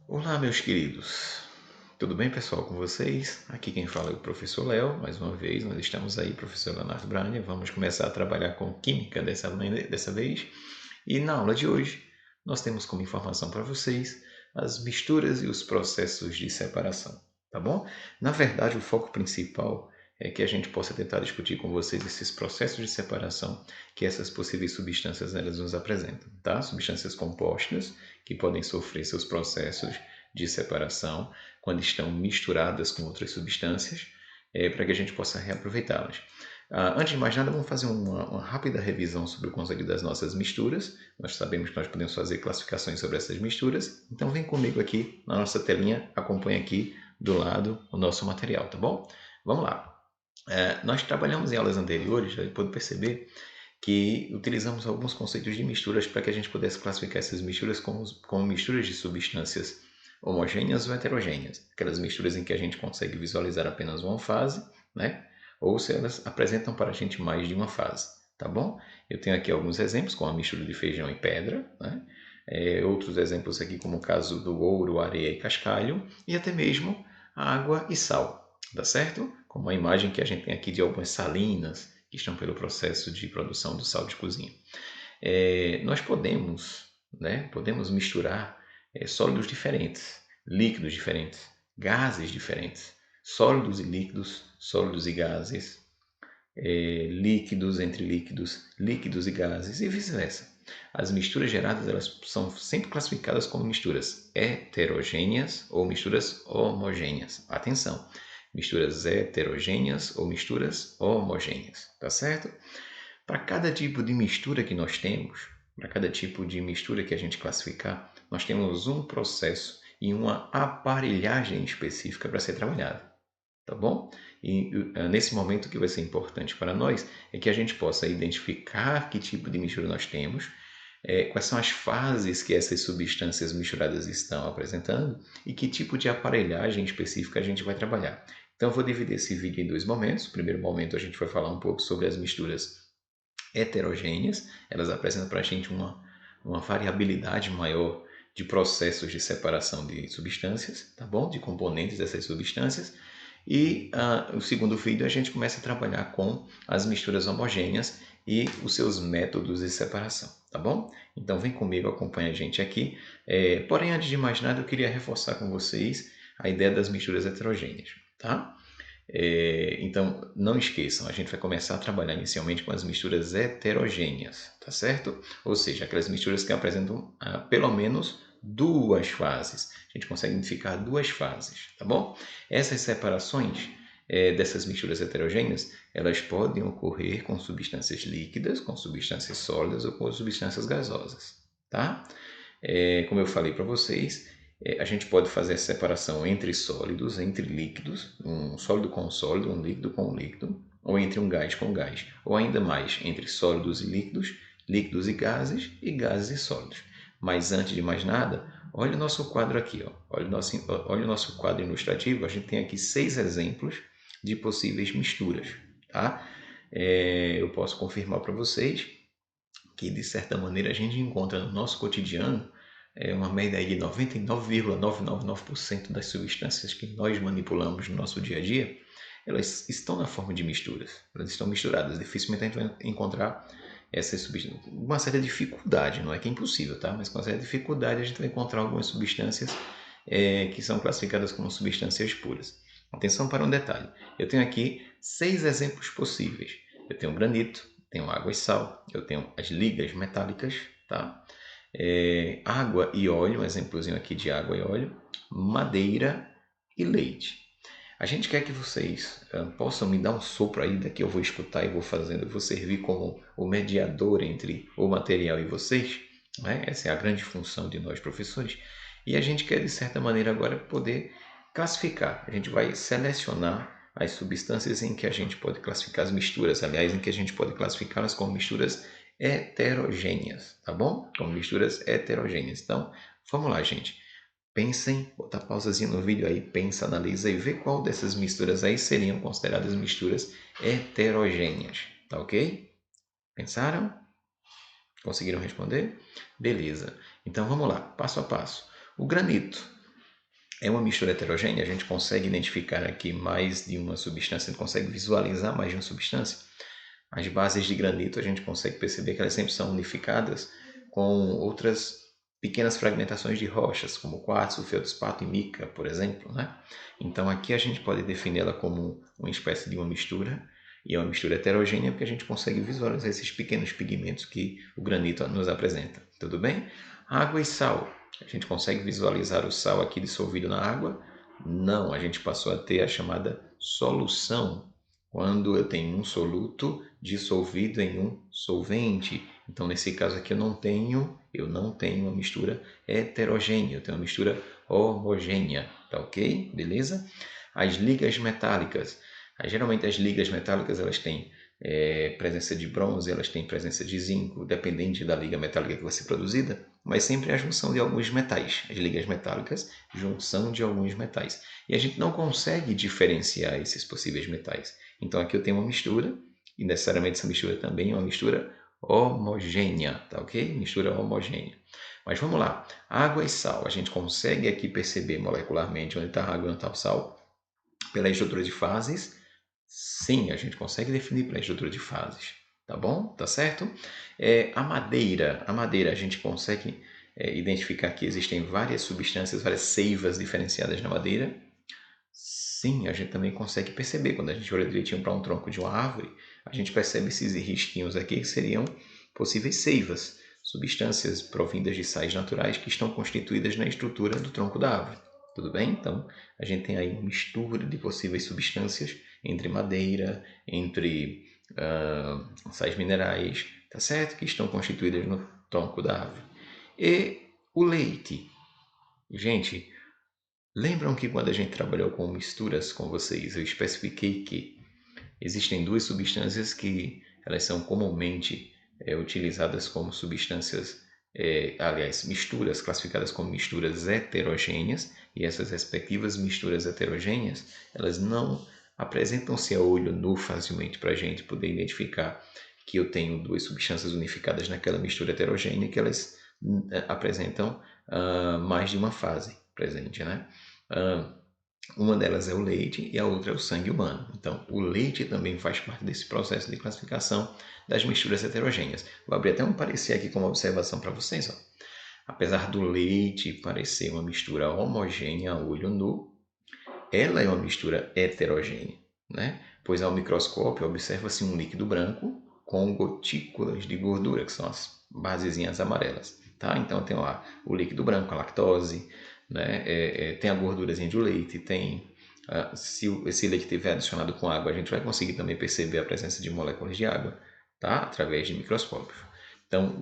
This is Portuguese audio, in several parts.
Olá, meus queridos. Tudo bem, pessoal, com vocês? Aqui quem fala é o professor Léo. Mais uma vez, nós estamos aí, professor Leonardo Brania. Vamos começar a trabalhar com química dessa vez. E na aula de hoje, nós temos como informação para vocês as misturas e os processos de separação, tá bom? Na verdade, o foco principal é que a gente possa tentar discutir com vocês esses processos de separação que essas possíveis substâncias elas nos apresentam, tá? Substâncias compostas que podem sofrer seus processos de separação quando estão misturadas com outras substâncias, para que a gente possa reaproveitá-las. Antes de mais nada, vamos fazer uma rápida revisão sobre o conceito das nossas misturas. Nós sabemos que nós podemos fazer classificações sobre essas misturas, então vem comigo aqui na nossa telinha, acompanha aqui do lado o nosso material, tá bom? Vamos lá. Nós trabalhamos em aulas anteriores, já pode perceber que utilizamos alguns conceitos de misturas para que a gente pudesse classificar essas misturas como misturas de substâncias homogêneas ou heterogêneas. Aquelas misturas em que a gente consegue visualizar apenas uma fase, né? Ou se elas apresentam para a gente mais de uma fase, tá bom? Eu tenho aqui alguns exemplos, como a mistura de feijão e pedra, né? Outros exemplos aqui, como o caso do ouro, areia e cascalho, e até mesmo água e sal, tá certo? Como a imagem que a gente tem aqui de algumas salinas, que estão pelo processo de produção do sal de cozinha. Nós podemos misturar sólidos diferentes, líquidos diferentes, gases diferentes, sólidos e líquidos, sólidos e gases, líquidos entre líquidos, líquidos e gases e vice-versa. As misturas geradas elas são sempre classificadas como misturas heterogêneas ou misturas homogêneas. Atenção, misturas heterogêneas ou misturas homogêneas, tá certo? Para cada tipo de mistura que nós temos, para cada tipo de mistura que a gente classificar, nós temos um processo e uma aparelhagem específica para ser trabalhada, tá bom? E nesse momento o que vai ser importante para nós é que a gente possa identificar que tipo de mistura nós temos, quais são as fases que essas substâncias misturadas estão apresentando e que tipo de aparelhagem específica a gente vai trabalhar. Então, eu vou dividir esse vídeo em dois momentos. No primeiro momento, a gente vai falar um pouco sobre as misturas heterogêneas, elas apresentam para a gente uma variabilidade maior de processos de separação de substâncias, tá bom? De componentes dessas substâncias. E o segundo vídeo a gente começa a trabalhar com as misturas homogêneas e os seus métodos de separação, tá bom? Então vem comigo, acompanha a gente aqui. Porém, antes de mais nada, eu queria reforçar com vocês a ideia das misturas heterogêneas, tá? Então, não esqueçam, a gente vai começar a trabalhar inicialmente com as misturas heterogêneas, tá certo? Ou seja, aquelas misturas que apresentam pelo menos duas fases. A gente consegue identificar duas fases, tá bom? Essas separações dessas misturas heterogêneas, elas podem ocorrer com substâncias líquidas, com substâncias sólidas ou com substâncias gasosas, tá? Como eu falei para vocês, a gente pode fazer a separação entre sólidos, entre líquidos, um sólido com um sólido, um líquido com um líquido, ou entre um gás com um gás, ou ainda mais, entre sólidos e líquidos, líquidos e gases e sólidos. Mas antes de mais nada, olha o nosso quadro aqui, ó. Olha o nosso quadro ilustrativo, a gente tem aqui 6 exemplos de possíveis misturas, tá? Eu posso confirmar para vocês que de certa maneira a gente encontra no nosso cotidiano uma média de 99,999% das substâncias que nós manipulamos no nosso dia a dia, elas estão na forma de misturas, elas estão misturadas. Dificilmente a gente vai encontrar essas substâncias. Uma certa dificuldade, não é que é impossível, tá? Mas com certa dificuldade a gente vai encontrar algumas substâncias que são classificadas como substâncias puras. Atenção para um detalhe. Eu tenho aqui 6 exemplos possíveis. Eu tenho granito, tenho água e sal, eu tenho as ligas metálicas, tá? Água e óleo, um exemplozinho aqui de água e óleo, madeira e leite. A gente quer que vocês possam me dar um sopro aí, daqui eu vou escutar e vou fazendo, eu vou servir como o mediador entre o material e vocês, né? Essa é a grande função de nós professores. E a gente quer, de certa maneira, agora poder classificar. A gente vai selecionar as substâncias em que a gente pode classificar as misturas, aliás, em que a gente pode classificá-las como misturas heterogêneas, tá bom? Como misturas heterogêneas. Então, vamos lá, gente. Pensem, bota pausazinha no vídeo aí, pensa, analisa e vê qual dessas misturas aí seriam consideradas misturas heterogêneas, tá ok? Pensaram? Conseguiram responder? Beleza. Então vamos lá, passo a passo. O granito. É uma mistura heterogênea, a gente consegue identificar aqui mais de uma substância, a gente consegue visualizar mais de uma substância. As bases de granito a gente consegue perceber que elas sempre são unificadas com outras pequenas fragmentações de rochas, como quartzo, feldspato e mica, por exemplo, né? Então aqui a gente pode definir ela como uma espécie de uma mistura, e é uma mistura heterogênea porque a gente consegue visualizar esses pequenos pigmentos que o granito nos apresenta. Tudo bem? Água e sal. A gente consegue visualizar o sal aqui dissolvido na água? Não, a gente passou a ter a chamada solução, quando eu tenho um soluto dissolvido em um solvente. Então, nesse caso aqui, eu não tenho uma mistura heterogênea, eu tenho uma mistura homogênea, tá ok? Beleza? As ligas metálicas. Geralmente as ligas metálicas elas têm presença de bronze, elas têm presença de zinco, dependente da liga metálica que vai ser produzida, mas sempre a junção de alguns metais. As ligas metálicas, junção de alguns metais. E a gente não consegue diferenciar esses possíveis metais. Então aqui eu tenho uma mistura, e necessariamente essa mistura também é uma mistura homogênea, tá ok? Mistura homogênea. Mas vamos lá, água e sal. A gente consegue aqui perceber molecularmente onde está a água e onde está o sal pela estrutura de fases. Sim, a gente consegue definir pela estrutura de fases, tá bom? Tá certo? A madeira a gente consegue identificar que existem várias substâncias, várias seivas diferenciadas na madeira. Sim, a gente também consegue perceber. Quando a gente olha direitinho para um tronco de uma árvore, a gente percebe esses risquinhos aqui que seriam possíveis seivas, substâncias provindas de sais naturais que estão constituídas na estrutura do tronco da árvore. Tudo bem? Então, a gente tem aí uma mistura de possíveis substâncias entre madeira, entre sais minerais, tá certo? Que estão constituídas no tronco da árvore. E o leite. Gente, lembram que quando a gente trabalhou com misturas com vocês, eu especifiquei que existem duas substâncias que elas são comumente utilizadas como substâncias, aliás, misturas classificadas como misturas heterogêneas, e essas respectivas misturas heterogêneas, elas não apresentam-se a olho nu facilmente para a gente poder identificar que eu tenho duas substâncias unificadas naquela mistura heterogênea, que elas apresentam mais de uma fase presente, né? Ah, uma delas é o leite e a outra é o sangue humano. Então, o leite também faz parte desse processo de classificação das misturas heterogêneas. Vou abrir até um parecer aqui como observação para vocês. Ó. Apesar do leite parecer uma mistura homogênea a olho nu, ela é uma mistura heterogênea, né? Pois ao microscópio observa-se um líquido branco com gotículas de gordura, que são as basezinhas amarelas. Tá? Então tem lá o líquido branco, a lactose, né? Tem a gordurazinha do leite, tem se esse leite estiver adicionado com água, a gente vai conseguir também perceber a presença de moléculas de água, tá? Através de microscópio. Então,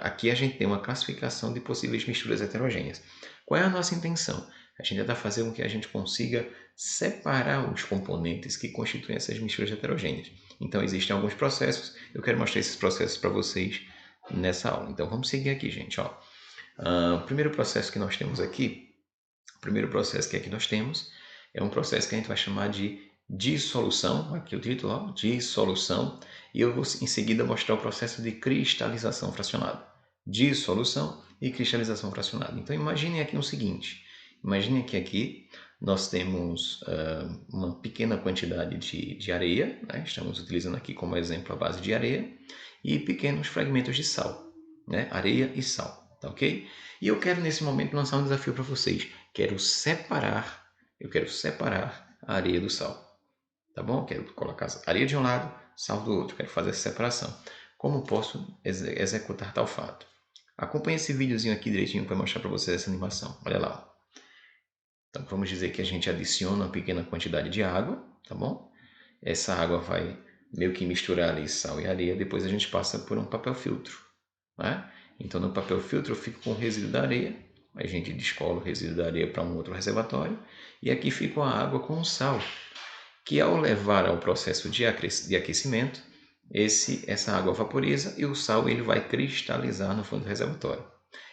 aqui a gente tem uma classificação de possíveis misturas heterogêneas. Qual é a nossa intenção? A gente tenta fazer com que a gente consiga separar os componentes que constituem essas misturas heterogêneas. Então, existem alguns processos, eu quero mostrar esses processos para vocês nessa aula. Então, vamos seguir aqui, gente. Ó. O primeiro processo que nós temos aqui, o primeiro processo que aqui nós temos, é um processo que a gente vai chamar de dissolução, aqui o título, ó, dissolução, e eu vou em seguida mostrar o processo de cristalização fracionada. Dissolução e cristalização fracionada. Então, imaginem aqui o seguinte, imagine que aqui nós temos uma pequena quantidade de areia, né? Estamos utilizando aqui como exemplo a base de areia, e pequenos fragmentos de sal, né? Areia e sal, tá ok? E eu quero nesse momento lançar um desafio para vocês. Eu quero separar a areia do sal, tá bom? Eu quero colocar areia de um lado, sal do outro, quero fazer essa separação. Como posso executar tal fato? Acompanhe esse videozinho aqui direitinho para mostrar para vocês essa animação. Olha lá. Então vamos dizer que a gente adiciona uma pequena quantidade de água, tá bom? Essa água vai meio que misturar ali sal e areia, depois a gente passa por um papel filtro, né? Então no papel filtro eu fico com o resíduo da areia, a gente descola o resíduo da areia para um outro reservatório, e aqui fica a água com o sal, que ao levar ao processo de aquecimento, essa água vaporiza e o sal ele vai cristalizar no fundo do reservatório.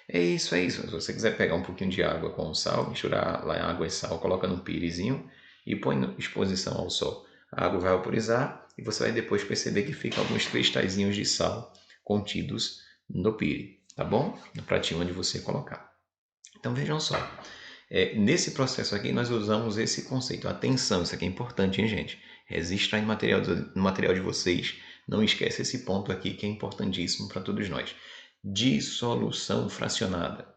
É isso, é isso. Se você quiser pegar um pouquinho de água com sal, misturar lá água e sal, coloca num pirezinho e põe em exposição ao sol. A água vai vaporizar e você vai depois perceber que ficam alguns cristalzinhos de sal contidos no pire, tá bom? No pratinho onde você colocar. Então vejam só, Nesse processo aqui, nós usamos esse conceito. Atenção, isso aqui é importante, hein, gente? Registra no material de vocês. Não esquece esse ponto aqui que é importantíssimo para todos nós. Dissolução fracionada.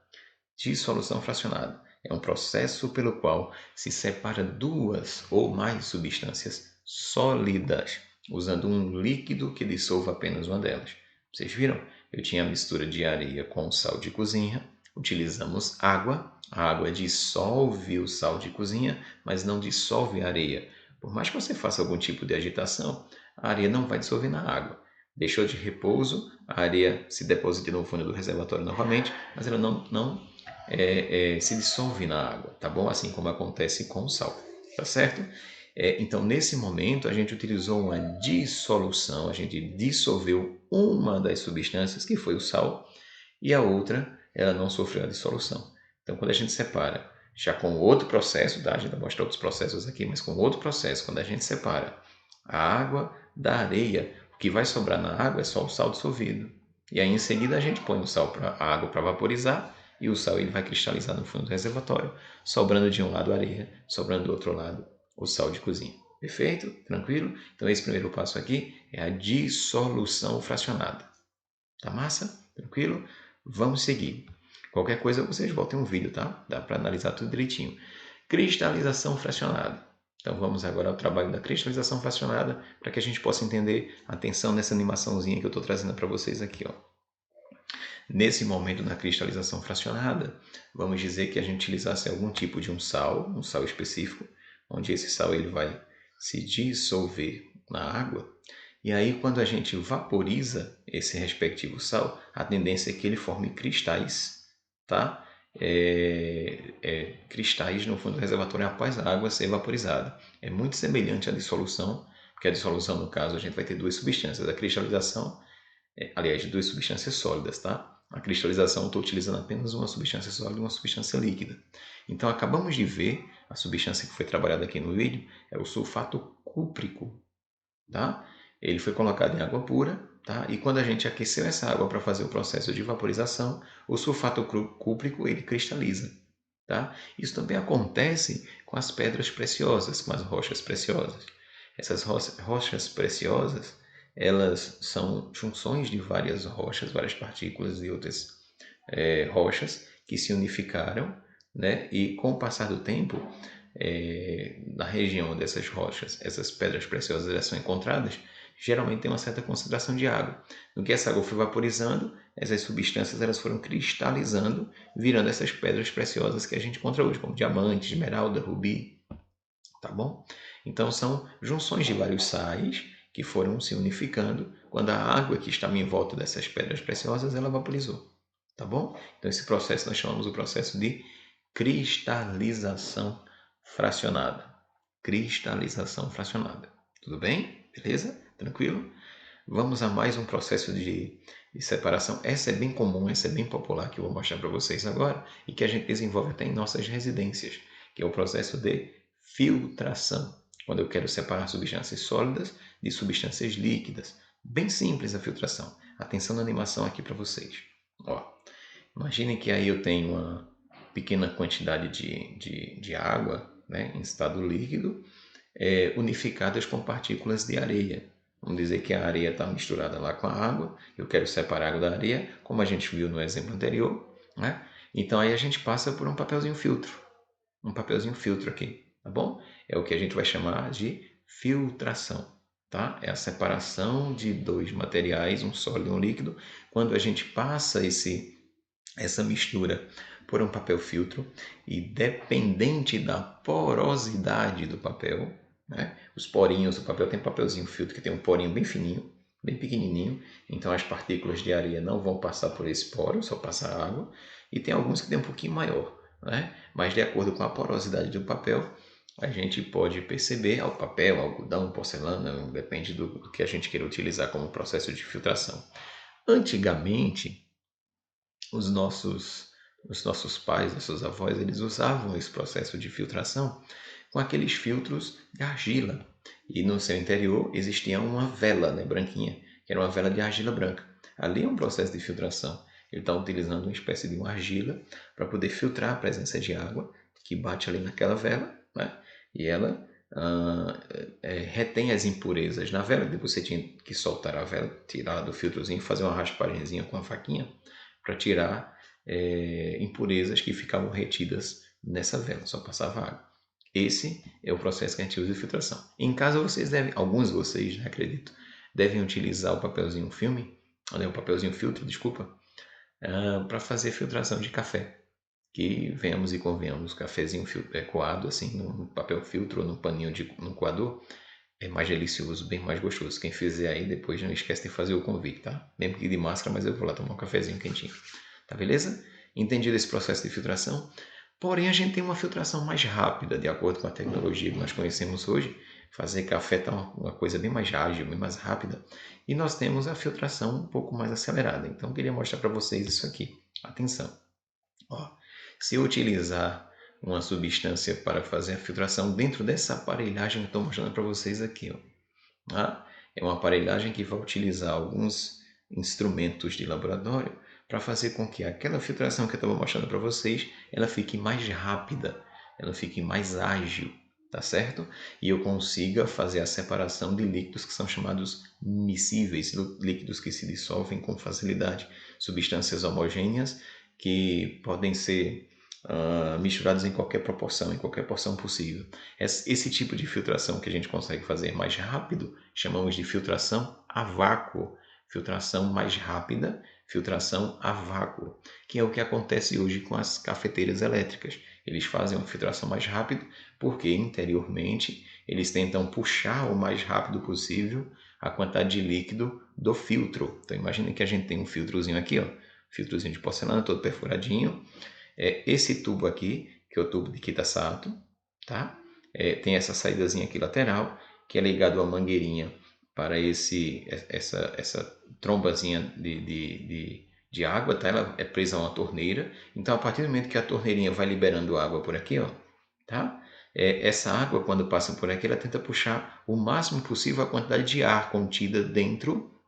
Dissolução fracionada é um processo pelo qual se separa duas ou mais substâncias sólidas, usando um líquido que dissolva apenas uma delas. Vocês viram? Eu tinha a mistura de areia com sal de cozinha, utilizamos água, a água dissolve o sal de cozinha, mas não dissolve a areia. Por mais que você faça algum tipo de agitação, a areia não vai dissolver na água. Deixou de repouso, a areia se deposita no fundo do reservatório novamente, mas ela não se dissolve na água, tá bom? Assim como acontece com o sal, tá certo? Então, nesse momento, a gente utilizou uma dissolução, a gente dissolveu uma das substâncias, que foi o sal, e a outra, ela não sofreu a dissolução. Então, quando a gente separa, já com outro processo, tá? A gente vai mostrar outros processos aqui, mas com outro processo, quando a gente separa a água da areia, o que vai sobrar na água é só o sal dissolvido. E aí, em seguida, a gente põe a água para vaporizar, e o sal ele vai cristalizar no fundo do reservatório, sobrando de um lado a areia, sobrando do outro lado o sal de cozinha. Perfeito? Tranquilo? Então, esse primeiro passo aqui é a dissolução fracionada. Tá massa? Tranquilo? Vamos seguir. Qualquer coisa vocês voltem um vídeo, tá? Dá para analisar tudo direitinho. Cristalização fracionada. Então vamos agora ao trabalho da cristalização fracionada para que a gente possa entender. Atenção nessa animaçãozinha que eu estou trazendo para vocês aqui, ó. Nesse momento da cristalização fracionada, vamos dizer que a gente utilizasse algum tipo de um sal específico, onde esse sal ele vai se dissolver na água. E aí, quando a gente vaporiza esse respectivo sal, a tendência é que ele forme cristais, tá? Cristais no fundo do reservatório após a água ser vaporizada. É muito semelhante à dissolução, porque a dissolução, no caso, a gente vai ter duas substâncias. A cristalização, aliás, duas substâncias sólidas, tá? A cristalização, estou utilizando apenas uma substância sólida e uma substância líquida. Então, acabamos de ver, a substância que foi trabalhada aqui no vídeo é o sulfato cúprico, tá? Ele foi colocado em água pura, tá? E quando a gente aqueceu essa água para fazer o processo de vaporização, o sulfato cúprico ele cristaliza, tá? Isso também acontece com as pedras preciosas, com as rochas preciosas. Essas rochas preciosas, elas são junções de várias rochas, várias partículas e outras rochas que se unificaram, né? E com o passar do tempo, na região dessas rochas, essas pedras preciosas elas são encontradas, geralmente tem uma certa concentração de água. No que essa água foi vaporizando, essas substâncias elas foram cristalizando, virando essas pedras preciosas que a gente encontra hoje, como diamante, esmeralda, rubi, tá bom? Então são junções de vários sais que foram se unificando quando a água que estava em volta dessas pedras preciosas ela vaporizou, tá bom? Então esse processo nós chamamos o processo de cristalização fracionada. Cristalização fracionada. Tudo bem? Beleza? Tranquilo? Vamos a mais um processo de separação. Essa é bem comum, essa é bem popular que eu vou mostrar para vocês agora e que a gente desenvolve até em nossas residências, que é o processo de filtração. Quando eu quero separar substâncias sólidas de substâncias líquidas. Bem simples a filtração. Atenção na animação aqui para vocês. Ó, imaginem que aí eu tenho uma pequena quantidade de água, né, em estado líquido, unificadas com partículas de areia. Vamos dizer que a areia está misturada lá com a água, eu quero separar a água da areia, como a gente viu no exemplo anterior, né? Então aí a gente passa por um papelzinho filtro aqui, tá bom? É o que a gente vai chamar de filtração, tá? É a separação de dois materiais, um sólido e um líquido, quando a gente passa essa mistura por um papel filtro e dependente da porosidade do papel, né? Os porinhos, o papel tem um papelzinho filtro que tem um porinho bem fininho, bem pequenininho, então as partículas de areia não vão passar por esse poro, só passa água, e tem alguns que tem um pouquinho maior, né? Mas de acordo com a porosidade do papel, a gente pode perceber ao papel, algodão, porcelana, depende do que a gente queira utilizar como processo de filtração. Antigamente, os nossos pais, nossos avós, eles usavam esse processo de filtração com aqueles filtros de argila. E no seu interior existia uma vela, né, branquinha, que era uma vela de argila branca. Ali é um processo de filtração. Ele está utilizando uma espécie de uma argila para poder filtrar a presença de água, que bate ali naquela vela, né? E ela retém as impurezas na vela. Depois você tinha que soltar a vela, tirar do filtrozinho, fazer uma raspagenzinha com a faquinha para tirar impurezas que ficavam retidas nessa vela, só passava água. Esse é o processo que a gente usa de filtração. Em casa vocês devem, alguns de vocês, né, acredito, devem utilizar o papelzinho filme, o papelzinho filtro, desculpa, para fazer filtração de café. Que venhamos e convenhamos, cafezinho coado assim no papel filtro ou no paninho no coador é mais delicioso, bem mais gostoso. Quem fizer aí depois não esquece de fazer o convite, tá? Mesmo que de máscara, mas eu vou lá tomar um cafezinho quentinho. Tá beleza? Entendido esse processo de filtração? Porém, a gente tem uma filtração mais rápida, de acordo com a tecnologia que nós conhecemos hoje. Fazer café está uma coisa bem mais ágil, bem mais rápida. E nós temos a filtração um pouco mais acelerada. Então, eu queria mostrar para vocês isso aqui. Atenção. Ó, se eu utilizar uma substância para fazer a filtração dentro dessa aparelhagem que eu estou mostrando para vocês aqui, ó, tá? É uma aparelhagem que vai utilizar alguns instrumentos de laboratório para fazer com que aquela filtração que eu estava mostrando para vocês, ela fique mais rápida, ela fique mais ágil, tá certo? E eu consiga fazer a separação de líquidos que são chamados miscíveis, líquidos que se dissolvem com facilidade, substâncias homogêneas que podem ser misturados em qualquer porção possível. Esse tipo de filtração que a gente consegue fazer mais rápido, chamamos de filtração a vácuo. Filtração mais rápida, filtração a vácuo, que é o que acontece hoje com as cafeteiras elétricas. Eles fazem uma filtração mais rápida porque interiormente eles tentam puxar o mais rápido possível a quantidade de líquido do filtro. Então imagine que a gente tem um filtrozinho aqui, ó, filtrozinho de porcelana todo perfuradinho. Esse tubo aqui, que é o tubo de Kitasato, tá? Tem essa saídazinha aqui lateral, que é ligado a uma mangueirinha para essa trombazinha de água, tá? Ela é presa a uma torneira. Então, a partir do momento que a torneirinha vai liberando água por aqui, ó, tá? Essa água, quando passa por aqui, ela tenta puxar o máximo possível a quantidade de ar contida dentro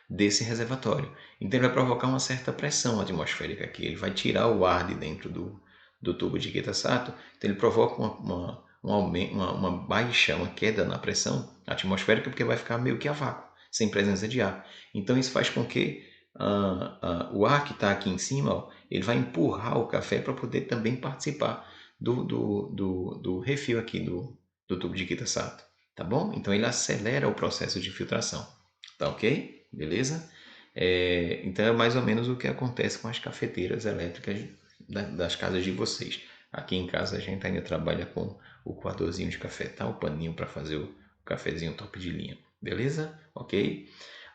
desse reservatório. Então ele vai provocar uma certa pressão atmosférica aqui, ele vai tirar o ar de dentro do tubo de Kitasato, então ele provoca um aumento, uma baixa, uma queda na pressão atmosférica, porque vai ficar meio que a vácuo, sem presença de ar. Então isso faz com que o ar que está aqui em cima, ó, ele vai empurrar o café para poder também participar do refil aqui do tubo de Kitasato, tá bom? Então ele acelera o processo de filtração, tá ok? Beleza? Então é mais ou menos o que acontece com as cafeteiras elétricas das casas de vocês. Aqui em casa a gente ainda trabalha com o coadorzinho de café, tá? O paninho para fazer o cafezinho top de linha. Beleza? Ok?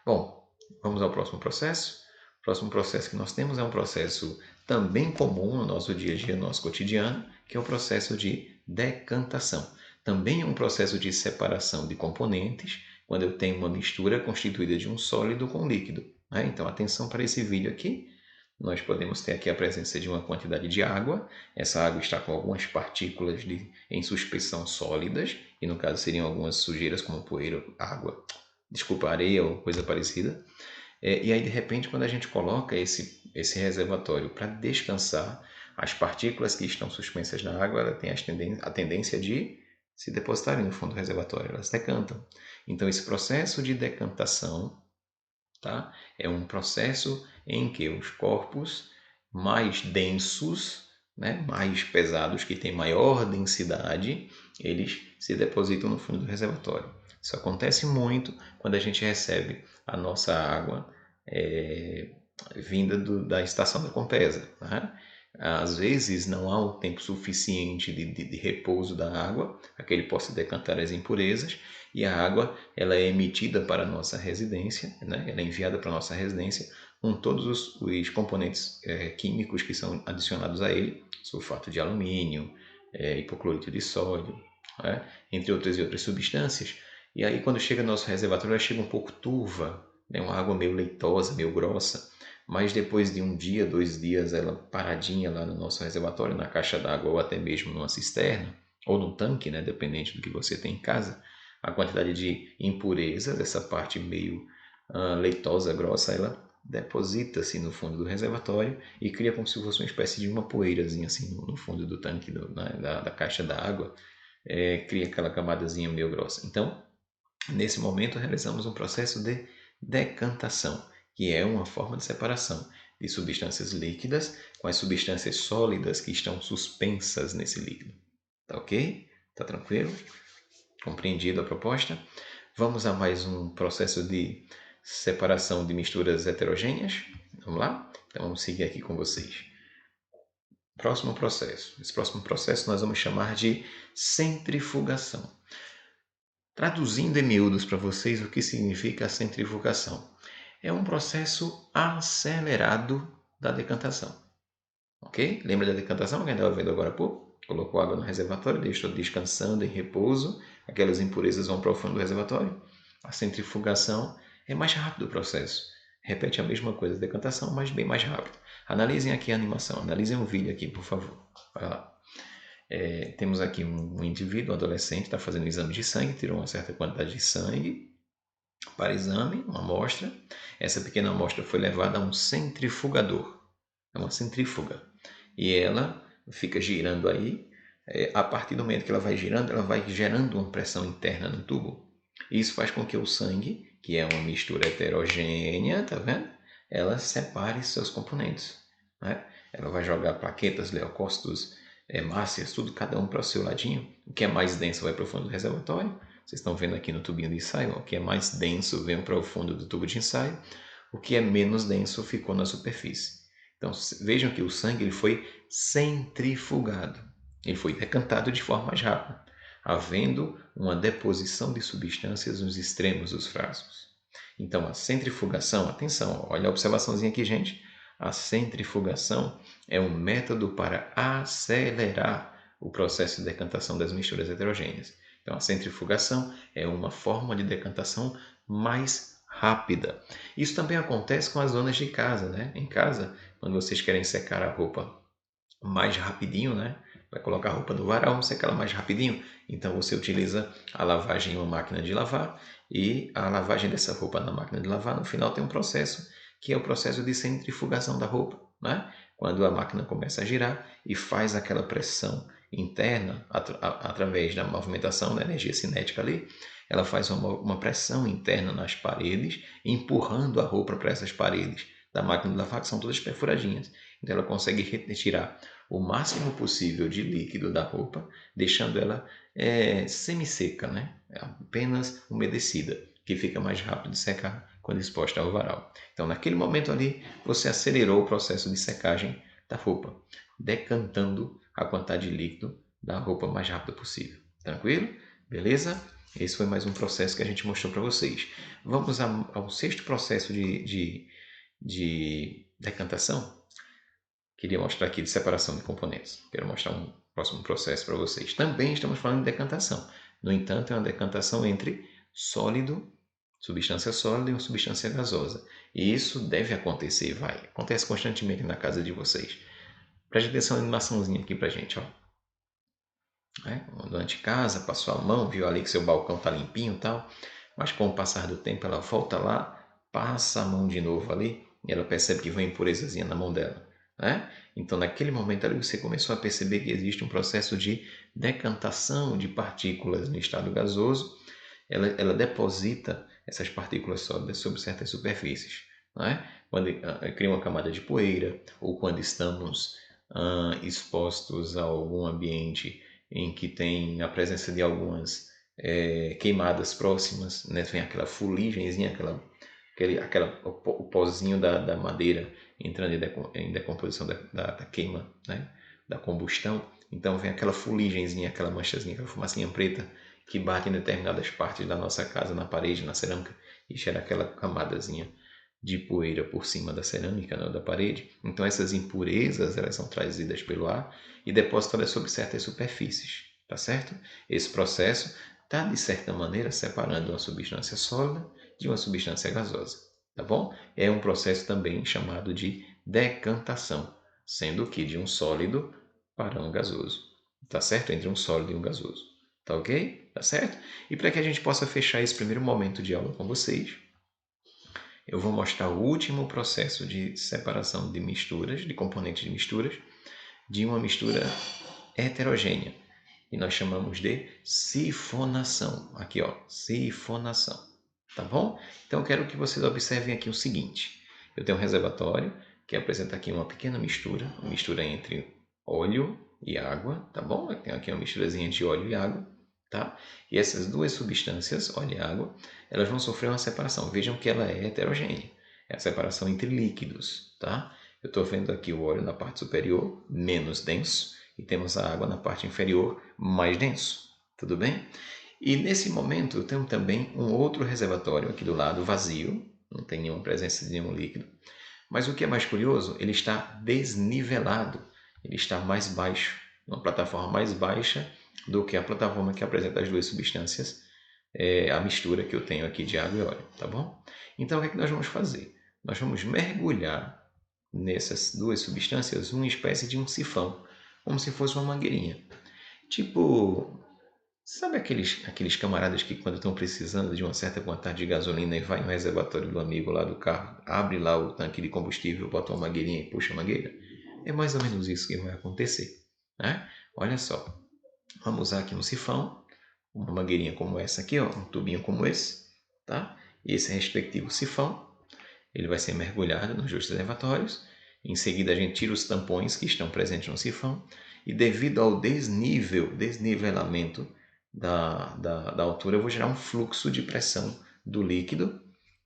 Bom, vamos ao próximo processo. O próximo processo que nós temos é um processo também comum no nosso dia a dia, no nosso cotidiano, que é o processo de decantação. Também é um processo de separação de componentes, quando eu tenho uma mistura constituída de um sólido com líquido, né? Então, atenção para esse vídeo aqui. Nós podemos ter aqui a presença de uma quantidade de água. Essa água está com algumas partículas em suspensão sólidas, e no caso seriam algumas sujeiras como poeira, areia ou coisa parecida. E aí, de repente, quando a gente coloca esse reservatório para descansar, as partículas que estão suspensas na água ela tem a tendência de se depositarem no fundo do reservatório, elas decantam. Então, esse processo de decantação, tá, é um processo em que os corpos mais densos, né, mais pesados, que têm maior densidade, eles se depositam no fundo do reservatório. Isso acontece muito quando a gente recebe a nossa água vinda da estação da Compesa, né? Às vezes não há um tempo suficiente de repouso da água para que ele possa decantar as impurezas, e a água ela é emitida para a nossa residência, né? Ela é enviada para a nossa residência com todos os componentes químicos que são adicionados a ele, sulfato de alumínio, hipoclorito de sódio, né? Entre outras e outras substâncias. E aí quando chega no nosso reservatório ela chega um pouco turva, né? Uma água meio leitosa, meio grossa, mas depois de um dia, 2 dias, ela paradinha lá no nosso reservatório, na caixa d'água ou até mesmo numa cisterna ou num tanque, né? Dependente do que você tem em casa, a quantidade de impurezas, essa parte meio leitosa, grossa, ela deposita-se no fundo do reservatório e cria como se fosse uma espécie de uma poeirazinha assim no fundo do tanque da caixa d'água, cria aquela camadazinha meio grossa. Então, nesse momento, realizamos um processo de decantação, que é uma forma de separação de substâncias líquidas com as substâncias sólidas que estão suspensas nesse líquido. Tá ok? Tá tranquilo? Compreendido a proposta? Vamos a mais um processo de separação de misturas heterogêneas. Vamos lá? Então vamos seguir aqui com vocês. Próximo processo. Esse próximo processo nós vamos chamar de centrifugação. Traduzindo em miúdos para vocês o que significa a centrifugação. É um processo acelerado da decantação. Ok? Lembra da decantação que a gente estava vendo agora há pouco? Colocou água no reservatório, deixou descansando em repouso, aquelas impurezas vão para o fundo do reservatório. A centrifugação é mais rápido o processo. Repete a mesma coisa, decantação, mas bem mais rápido. Analisem aqui a animação, analisem o vídeo aqui, por favor. Vai lá. Temos aqui um indivíduo, um adolescente, está fazendo um exame de sangue, tirou uma certa quantidade de sangue para exame, uma amostra. Essa pequena amostra foi levada a um centrifugador, é uma centrífuga, e ela fica girando aí. A partir do momento que ela vai girando, ela vai gerando uma pressão interna no tubo. Isso faz com que o sangue, que é uma mistura heterogênea, tá vendo? Ela separe seus componentes, né? Ela vai jogar plaquetas, leucócitos, hemácias, tudo cada um para o seu ladinho. O que é mais denso vai para o fundo do reservatório. Vocês estão vendo aqui no tubinho de ensaio, o que é mais denso vem para o fundo do tubo de ensaio. O que é menos denso ficou na superfície. Então vejam que o sangue ele foi centrifugado. Ele foi decantado de forma mais rápida, havendo uma deposição de substâncias nos extremos dos frascos. Então a centrifugação, atenção, olha a observaçãozinha aqui, gente. A centrifugação é um método para acelerar o processo de decantação das misturas heterogêneas. Então, a centrifugação é uma forma de decantação mais rápida. Isso também acontece com as donas de casa, né? Em casa, quando vocês querem secar a roupa mais rapidinho, né? Vai colocar a roupa no varal, vamos secar ela mais rapidinho. Então, você utiliza a lavagem em uma máquina de lavar e a lavagem dessa roupa na máquina de lavar, no final tem um processo que é o processo de centrifugação da roupa, né? Quando a máquina começa a girar e faz aquela pressão interna através da movimentação da energia cinética ali, ela faz uma pressão interna nas paredes, empurrando a roupa para essas paredes da máquina de lavar, que são todas perfuradinhas. Então ela consegue retirar o máximo possível de líquido da roupa, deixando ela semi-seca, né? Apenas umedecida, que fica mais rápido de secar quando exposta ao varal. Então, naquele momento ali, você acelerou o processo de secagem da roupa, decantando a quantidade de líquido da roupa mais rápido possível. Tranquilo? Beleza? Esse foi mais um processo que a gente mostrou para vocês. Vamos ao sexto processo de decantação. Queria mostrar aqui de separação de componentes. Quero mostrar um próximo processo para vocês. Também estamos falando de decantação. No entanto, é uma decantação entre sólido, substância sólida e uma substância gasosa. E isso deve acontecer, acontece constantemente na casa de vocês. Preste atenção na animaçãozinha aqui pra gente, ó. Durante casa, passou a mão, viu ali que seu balcão tá limpinho e tal, mas com o passar do tempo ela volta lá, passa a mão de novo ali e ela percebe que vem impurezazinha na mão dela, né? Então naquele momento ali você começou a perceber que existe um processo de decantação de partículas no estado gasoso. Ela deposita essas partículas sólidas sobre certas superfícies, né? Quando cria uma camada de poeira ou quando estamos expostos a algum ambiente em que tem a presença de algumas queimadas próximas, né? Vem aquela fuligenzinha, o pozinho da madeira entrando em decomposição da queima, né? Da combustão. Então vem aquela fuligenzinha, aquela manchazinha, aquela fumacinha preta que bate em determinadas partes da nossa casa, na parede, na cerâmica, e gera aquela camadazinha de poeira por cima da cerâmica, né, da parede. Então essas impurezas elas são trazidas pelo ar e depositadas sobre certas superfícies, tá certo? Esse processo está, de certa maneira, separando uma substância sólida de uma substância gasosa, tá bom? É um processo também chamado de decantação, sendo que de um sólido para um gasoso, tá certo? Entre um sólido e um gasoso, tá ok? Tá certo? E para que a gente possa fechar esse primeiro momento de aula com vocês, eu vou mostrar o último processo de separação de misturas, de componentes de misturas, de uma mistura heterogênea. E nós chamamos de sifonação. Aqui, ó, sifonação. Tá bom? Então, eu quero que vocês observem aqui o seguinte. Eu tenho um reservatório que apresenta aqui uma pequena mistura, uma mistura entre óleo e água, tá bom? Eu tenho aqui uma misturazinha de óleo e água, tá? E essas duas substâncias, óleo e água, elas vão sofrer uma separação. Vejam que ela é heterogênea. É a separação entre líquidos, tá? Eu estou vendo aqui o óleo na parte superior, menos denso, e temos a água na parte inferior, mais denso. Tudo bem? E nesse momento eu tenho também um outro reservatório aqui do lado, vazio, não tem nenhuma presença de nenhum líquido. Mas o que é mais curioso, ele está desnivelado, ele está mais baixo, uma plataforma mais baixa do que a plataforma que apresenta as duas substâncias, a mistura que eu tenho aqui de água e óleo, tá bom? Então o que é que nós vamos fazer? Nós vamos mergulhar nessas duas substâncias uma espécie de um sifão, como se fosse uma mangueirinha. Tipo, sabe aqueles camaradas que quando estão precisando de uma certa quantidade de gasolina e vai no reservatório do amigo lá do carro, abre lá o tanque de combustível, bota uma mangueirinha e puxa a mangueira? É mais ou menos isso que vai acontecer, né? Olha só, vamos usar aqui um sifão, uma mangueirinha como essa aqui, ó, um tubinho como esse, tá? E esse respectivo sifão, ele vai ser mergulhado nos dois reservatórios. Em seguida, a gente tira os tampões que estão presentes no sifão. E devido ao desnivelamento da altura, eu vou gerar um fluxo de pressão do líquido,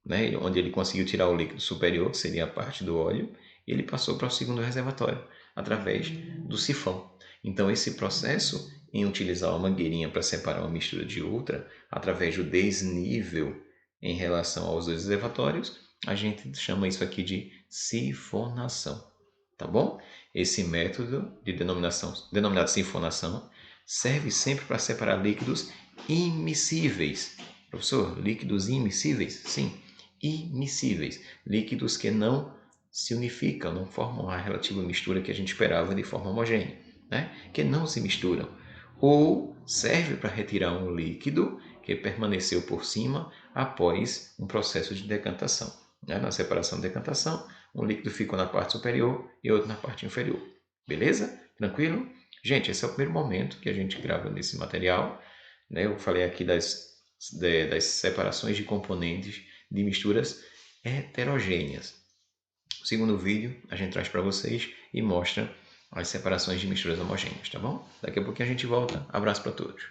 né, onde ele conseguiu tirar o líquido superior, que seria a parte do óleo, e ele passou para o segundo reservatório, através do sifão. Então, esse processo em utilizar uma mangueirinha para separar uma mistura de outra, através do desnível em relação aos dois reservatórios, a gente chama isso aqui de sifonação, tá bom? Esse método denominado sifonação serve sempre para separar líquidos immiscíveis. Professor, líquidos immiscíveis? Sim, immiscíveis. Líquidos que não se unificam, não formam a relativa mistura que a gente esperava de forma homogênea, né? Que não se misturam. Ou serve para retirar um líquido que permaneceu por cima após um processo de decantação. Né? Na separação e decantação, um líquido ficou na parte superior e outro na parte inferior. Beleza? Tranquilo? Gente, esse é o primeiro momento que a gente grava nesse material. Né? Eu falei aqui das separações de componentes de misturas heterogêneas. No segundo vídeo, a gente traz para vocês e mostra as separações de misturas homogêneas, tá bom? Daqui a pouquinho a gente volta. Abraço para todos.